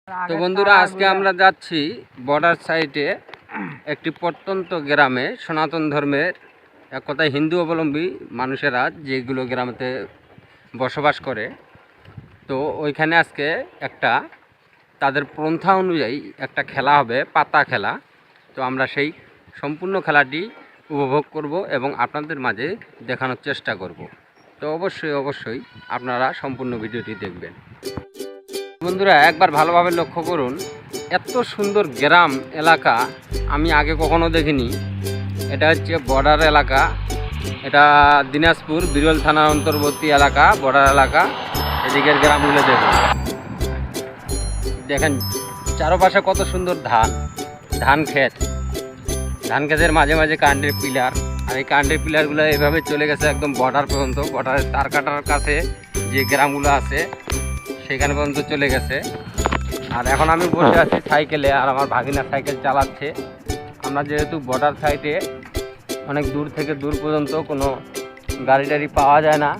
তো বন্ধুরা, আজকে আমরা যাচ্ছি বর্ডার সাইডে একটি প্রত্যন্ত গ্রামে সনাতন ধর্মের, এক কথায় হিন্দু অবলম্বী মানুষেরা যেগুলো গ্রামেতে বসবাস করে। তো ওইখানে আজকে একটা তাদের পন্থা অনুযায়ী একটা খেলা হবে, পাতা খেলা। তো আমরা সেই সম্পূর্ণ খেলাটি উপভোগ করব এবং আপনাদের মাঝে দেখানোর চেষ্টা করব। তো অবশ্যই আপনারা সম্পূর্ণ ভিডিওটি দেখবেন। বন্ধুরা, একবার ভালোভাবে লক্ষ্য করুন, এত সুন্দর গ্রাম এলাকা আমি আগে কখনো দেখিনি। এটা হচ্ছে বর্ডার এলাকা, এটা দিনাজপুর বিরল থানার অন্তর্বর্তী এলাকা, বর্ডার এলাকা। এদিকের গ্রামগুলো দেখেন চারপাশে কত সুন্দর ধান ক্ষেতের মাঝে মাঝে কারেন্টের পিলার, আর এই কারেন্টের পিলারগুলো এভাবে চলে গেছে একদম বর্ডার পর্যন্ত। বর্ডারের তার কাটার কাছে যে গ্রামগুলো আছে সেখানে পর্যন্ত চলে গেছে। আর এখন আমি বসে আছি সাইকেলে, আর আমার ভাগিনা সাইকেল চালাচ্ছে। আমরা যেহেতু বর্ডার সাইডে অনেক দূর থেকে দূর পর্যন্ত কোনো গাড়ি টাড়ি পাওয়া যায় না,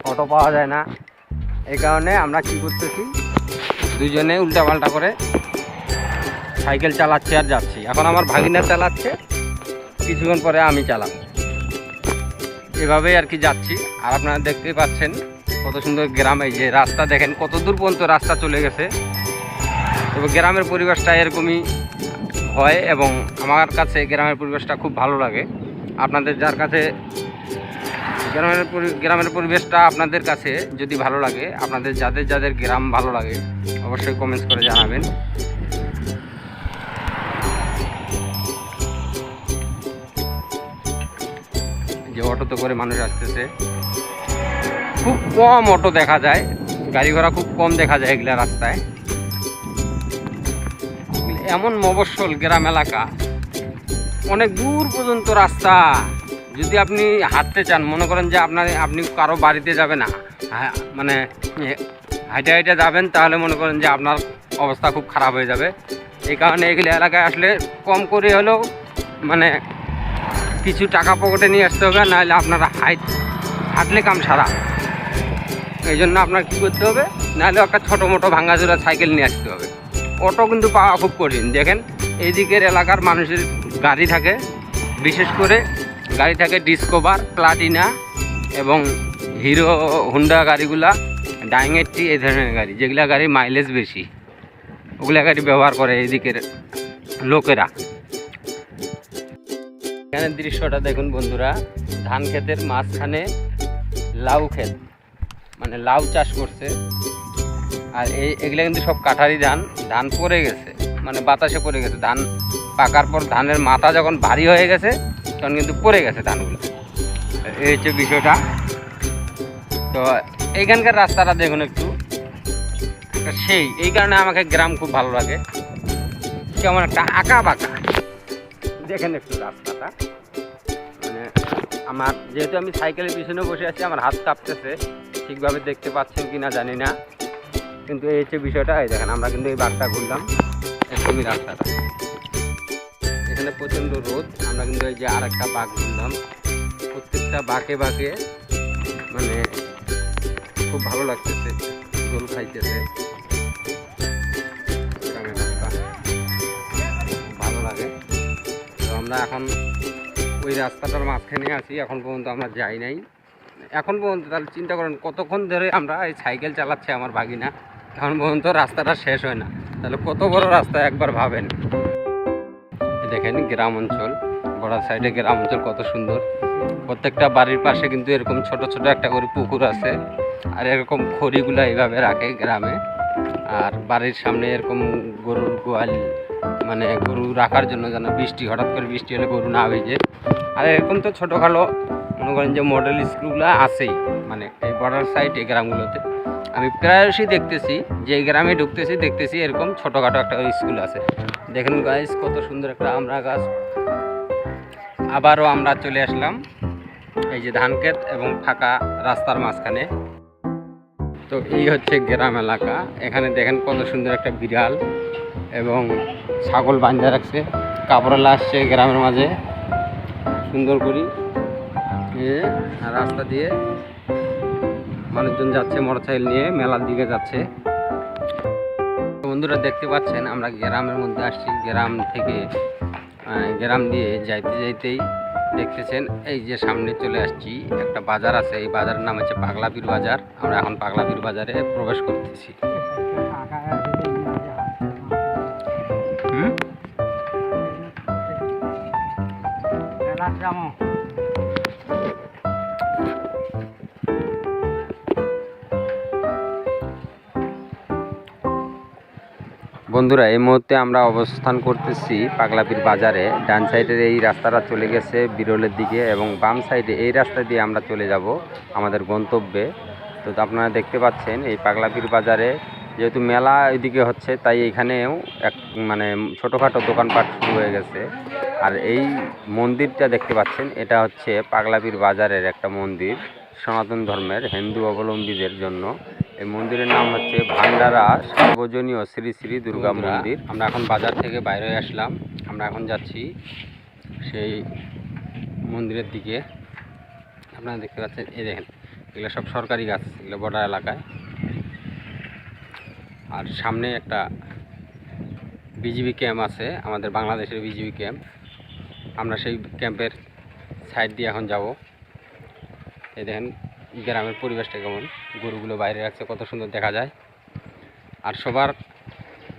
অটো পাওয়া যায় না, এই কারণে আমরা কী করতেছি, দুজনে উল্টাপাল্টা করে সাইকেল চালাচ্ছি আর যাচ্ছি। এখন আমার ভাগিনা চালাচ্ছে, কিছুক্ষণ পরে আমি চালাবো, এভাবেই আর কি যাচ্ছি। আর আপনারা দেখতেই পাচ্ছেন কত সুন্দর গ্রাম। এই যে রাস্তা দেখেন কত দূর পর্যন্ত রাস্তা চলে গেছে। তবে গ্রামের পরিবেশটা এরকমই হয় এবং আমার কাছে গ্রামের পরিবেশটা খুব ভালো লাগে। আপনাদের যার কাছে গ্রামের পরিবেশটা আপনাদের কাছে যদি ভালো লাগে, আপনাদের যাদের গ্রাম ভালো লাগে অবশ্যই কমেন্টস করে জানাবেন। যে অটোতে করে মানুষ আসতেছে, খুব কম অটো দেখা যায়, গাড়ি ঘোড়া খুব কম দেখা যায় এগুলা রাস্তায়। এমন মফস্বল গ্রাম এলাকা, অনেক দূর পর্যন্ত রাস্তা। যদি আপনি হাঁটতে চান, মনে করেন যে আপনি কারো বাড়িতে যাবেন না, মানে হাইটে যাবেন, তাহলে মনে করেন যে আপনার অবস্থা খুব খারাপ হয়ে যাবে। এই কারণে এগুলো এলাকায় আসলে কম করে হলেও মানে কিছু টাকা পকেটে নিয়ে আসতে হবে, নাহলে আপনারা হাঁটলে কাম সারা। এই জন্য আপনার কী করতে হবে, নাহলে একটা ছোটো মোটো ভাঙাচোরা সাইকেল নিয়ে আসতে হবে। অটো কিন্তু পাওয়া খুব কঠিন। দেখেন এইদিকের এলাকার মানুষের গাড়ি থাকে, বিশেষ করে গাড়ি থাকে ডিসকভার, প্লাটিনা এবং হিরো হুন্ডা গাড়িগুলা, ডাইংয়েটটি, এই ধরনের গাড়ি, যেগুলা গাড়ি মাইলেজ বেশি, ওগুলা গাড়ি ব্যবহার করে এইদিকের লোকেরা। এখানে দৃশ্যটা দেখুন বন্ধুরা, ধান ক্ষেতের মাঝখানে লাউ ক্ষেত, মানে লাউ চাষ করছে। আর এগুলো কিন্তু সব কাঠারি ধান পড়ে গেছে, মানে বাতাসে পড়ে গেছে। ধান পাকার পর ধানের মাথা যখন ভারী হয়ে গেছে তখন কিন্তু পড়ে গেছে ধানগুলো। এই হচ্ছে বিষয়টা। তো এইখানকার রাস্তাটা দেখুন একটু এই কারণে আমাকে গ্রাম খুব ভালো লাগে। কেমন একটা আঁকা বাঁকা, দেখেন একটু রাস্তাটা। মানে আমার যেহেতু আমি সাইকেলের পিছনে বসে আছি, আমার হাত কাঁপতেছে, ঠিকভাবে দেখতে পাচ্ছেন কি না জানি না, কিন্তু এই হচ্ছে বিষয়টা। এই দেখেন আমরা কিন্তু এই বাঘটা ঘুরলাম, একদমই রাস্তাটা, এখানে প্রচণ্ড রোদ। আমরা কিন্তু এই যে আর একটা বাঘ ঘুরলাম, প্রত্যেকটা বাঁকে মানে খুব ভালো লাগতেছে, জল খাইতেছে, ভালো লাগে। তো আমরা এখন ওই রাস্তাটার মাঝখানে আছি, এখন পর্যন্ত আমরা যাই নাই এখন পর্যন্ত। তাহলে চিন্তা করেন কতক্ষণ ধরে আমরা এই সাইকেল চালাচ্ছি আমার ভাগিনা, এখন পর্যন্ত রাস্তাটা শেষ হয় না। তাহলে কত বড় রাস্তা একবার ভাবেন। দেখেন গ্রাম অঞ্চল, বর্ডার সাইডে গ্রাম অঞ্চল কত সুন্দর। প্রত্যেকটা বাড়ির পাশে কিন্তু এরকম ছোট ছোট একটা করে পুকুর আছে, আর এরকম খড়িগুলা এইভাবে রাখে গ্রামে। আর বাড়ির সামনে এরকম গরুর গোয়াল, মানে গরু রাখার জন্য, যেন হঠাৎ করে বৃষ্টি হলে গরু না ভিজে। আর এরকম তো ছোটোখাটো মনে করেন যে মডেল স্কুলগুলো আছেই, মানে এই বর্ডার সাইড এই গ্রামগুলোতে আমি প্রায়শই দেখতেছি, যে এই গ্রামে দেখতেছি এরকম ছোটোখাটো একটা স্কুল আছে। দেখেন গাইস কত সুন্দর একটা আমড়া গাছ। আবারও আমরা চলে আসলাম এই যে ধান ক্ষেত এবং ফাঁকা রাস্তার মাঝখানে। তো এই হচ্ছে গ্রাম এলাকা। এখানে দেখেন কত সুন্দর একটা বিড়াল এবং ছাগল বাঁধা রাখছে, কাপড়ালা আসছে গ্রামের মাঝে সুন্দর করি। রাস্তা দিয়ে মানুষজন যাচ্ছে মোটরসাইকেল নিয়ে, মেলার দিকে যাচ্ছে। বন্ধুরা দেখতে পাচ্ছেন আমরা গ্রামের মধ্যে আসছি। গ্রাম থেকে গ্রাম দিয়ে যাইতে যাইতেই দেখতেছেন এই যে সামনে চলে আসছি, একটা বাজার আছে। এই বাজারের নাম হচ্ছে পাগলাপীর বাজার। আমরা এখন পাগলাপীর বাজারে প্রবেশ করতেছি। বন্ধুরা এই মুহূর্তে আমরা অবস্থান করতেছি পাগলাপীর বাজারে। ডান সাইডের এই রাস্তাটা চলে গেছে বিরলের দিকে এবং বাম সাইডে এই রাস্তা দিয়ে আমরা চলে যাব আমাদের গন্তব্যে। তো আপনারা দেখতে পাচ্ছেন এই পাগলাপীর বাজারে যেহেতু মেলা ওইদিকে হচ্ছে, তাই এখানেও এক ছোটোখাটো দোকানপাট শুরু হয়ে গেছে। আর এই মন্দিরটা দেখতে পাচ্ছেন, এটা হচ্ছে পাগলাপীর বাজারের একটা মন্দির, সনাতন ধর্মের হিন্দু অবলম্বীদের জন্য। এই মন্দিরের নাম হচ্ছে ভান্ডারা সার্বজনীয় শ্রী শ্রী দুর্গা মন্দির। আমরা এখন বাজার থেকে বাইরে আসলাম। আমরা এখন যাচ্ছি সেই মন্দিরের দিকে। আপনারা দেখতে পাচ্ছেন, এই দেখেন এগুলো সব সরকারি গাছ, এগুলো বর্ডার এলাকায়। আর সামনে একটা বিজিবি ক্যাম্প আছে, আমাদের বাংলাদেশের বিজিবি ক্যাম্প। আমরা সেই ক্যাম্পের সাইড দিয়ে এখন যাব। এই দেখেন গ্রামের পরিবেশটা কেমন, গরুগুলো বাইরে রাখছে, কত সুন্দর দেখা যায়। আর সবার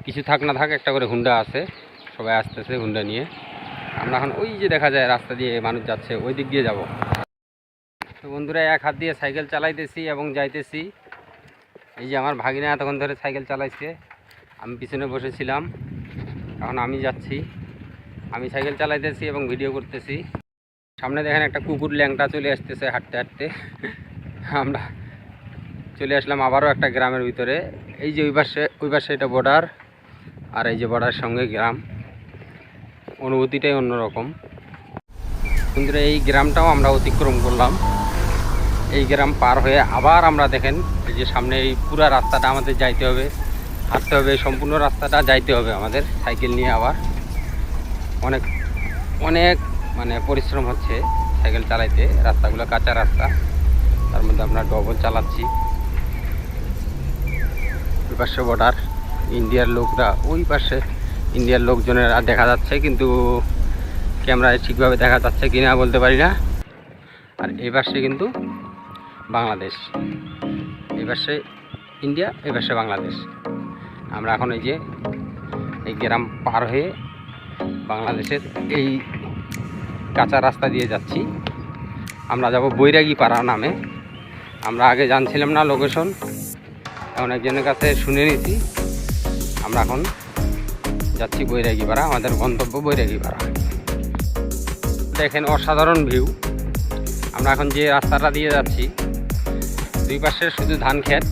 কিছু থাক না থাক একটা করে হুন্ডা আছে, সবাই আসতেছে হুন্ডা নিয়ে। আমরা এখন ওই যে দেখা যায় রাস্তা দিয়ে মানুষ যাচ্ছে, ওই দিক দিয়ে যাব। তো বন্ধুরা এক হাত দিয়ে সাইকেল চালাইতেছি এবং যাইতেছি। এই যে আমার ভাগিনা এতক্ষণ ধরে সাইকেল চালাইছে, আমি পিছনে বসেছিলাম। এখন আমি যাচ্ছি, আমি সাইকেল চালাইতেছি এবং ভিডিও করতেছি। সামনে দেখেন একটা কুকুর ল্যাংটা চলে আসতেছে হাঁটতে হাঁটতে। আমরা চলে আসলাম আবারও একটা গ্রামের ভিতরে। এই যে ওই পাশে এটা বর্ডার, আর এই যে বর্ডারের সঙ্গে গ্রাম, অনুভূতিটাই অন্যরকম। কিন্তু এই গ্রামটাও আমরা অতিক্রম করলাম। এই গ্রাম পার হয়ে আবার আমরা দেখেন এই যে সামনে এই পুরো রাস্তাটা আমাদের যাইতে হবে, হাঁটতে হবে, সম্পূর্ণ রাস্তাটা যাইতে হবে আমাদের সাইকেল নিয়ে। আবার অনেক অনেক পরিশ্রম হচ্ছে সাইকেল চালাইতে। রাস্তাগুলো কাঁচা রাস্তা, তার মধ্যে আমরা ডবল চালাচ্ছি। ওই পাশে বর্ডার, ইন্ডিয়ার লোকরা ওই পাশে, ইন্ডিয়ার লোকজনের দেখা যাচ্ছে, কিন্তু ক্যামেরায় ঠিকভাবে দেখা যাচ্ছে কিনা বলতে পারি না। আর এই পাশে কিন্তু বাংলাদেশ, এই পাশে ইন্ডিয়া, এই পাশে বাংলাদেশ। আমরা এখন এই গ্রাম পার হয়ে বাংলাদেশের এই কাঁচা রাস্তা দিয়ে যাচ্ছি। আমরা যাব বৈরাগী পাড়া নামে। আমরা আগে জানছিলাম না লোকেশন, এখন একজনের কাছে শুনে নিছি। আমরা এখন যাচ্ছি বৈরাগী পাড়া, আমাদের গন্তব্য বৈরাগী পাড়া। দেখেন অসাধারণ ভিউ। আমরা এখন যে রাস্তাটা দিয়ে যাচ্ছি, দুই পাশে শুধু ধান ক্ষেত।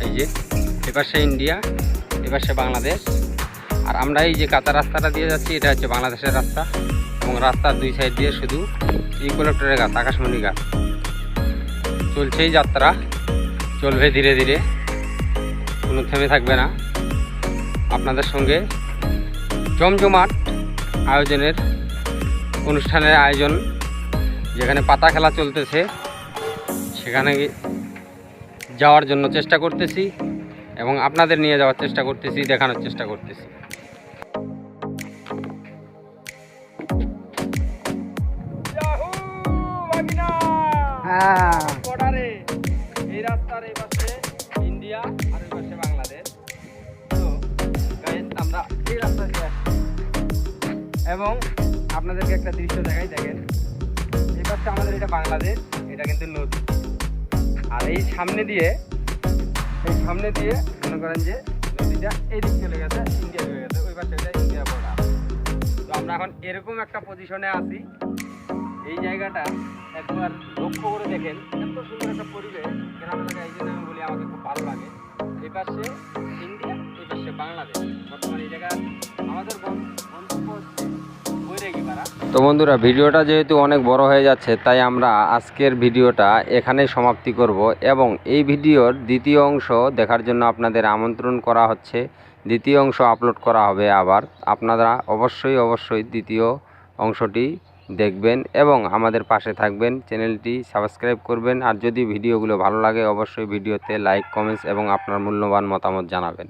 এই যে এপাশে ইন্ডিয়া, এপাশে বাংলাদেশ। আর আমরা এই যে কাঁচা রাস্তাটা দিয়ে যাচ্ছি, এটা হচ্ছে বাংলাদেশের রাস্তা। এবং রাস্তার দুই সাইড দিয়ে শুধু ইউক্যালিপটাসের গাছ, আকাশমণি গাছ। চলছেই যাত্রা, চলবে ধীরে ধীরে, কোনো থেমে থাকবে না। আপনাদের সঙ্গে জমজমাট আয়োজনের অনুষ্ঠানের আয়োজন, যেখানে পাতা খেলা চলতেছে সেখানে যাওয়ার জন্য চেষ্টা করতেছি এবং আপনাদের নিয়ে যাওয়ার চেষ্টা করতেছি, দেখানোর চেষ্টা করতেছি। বর্ডারে এই রাস্তার এই পাশে ইন্ডিয়া আর ওই পাশে বাংলাদেশ। তো গাইস আমরা এই রাস্তা দিয়ে আসছি এবং আপনাদেরকে একটা দৃশ্য দেখাই। দেখেন এই পাশে আমাদের এটা বাংলাদেশ, এটা কিন্তু নদী। আর এই সামনে দিয়ে মনে করেন যে নদীটা এই দিক চলে গেছে, ইন্ডিয়া হয়ে গেছে, ওই পাশে এটা ইন্ডিয়া বর্ডার। তো আমরা এখন এরকম একটা পজিশনে আছি। এই জায়গাটা একবার লক্ষ্য করে দেখেন, এত সুন্দর একটা পরিবেশ গ্রাম এলাকায়। এই জন্য আমি বলি আমাকে খুব ভালো লাগে। এই পাশে ইন্ডিয়া, এই পাশে বাংলাদেশ। বর্তমানে এই জায়গা আমাদের গন্তব্য হচ্ছে বৈরাগী পাড়া। তো বন্ধুরা ভিডিওটা যেহেতু অনেক বড় হয়ে যাচ্ছে, তাই আমরা আজকের ভিডিওটা এখানেই সমাপ্তি করব এবং এই ভিডিওর দ্বিতীয় অংশ দেখার জন্য আপনাদের আমন্ত্রণ করা হচ্ছে। দ্বিতীয় অংশ আপলোড করা হবে আবার। আপনারা অবশ্যই দ্বিতীয় অংশটি দেখবেন এবং আমাদের পাশে থাকবেন, চ্যানেলটি সাবস্ক্রাইব করবেন। আর যদি ভিডিওগুলো ভালো লাগে অবশ্যই ভিডিওতে লাইক, কমেন্টস এবং আপনার মূল্যবান মতামত জানাবেন।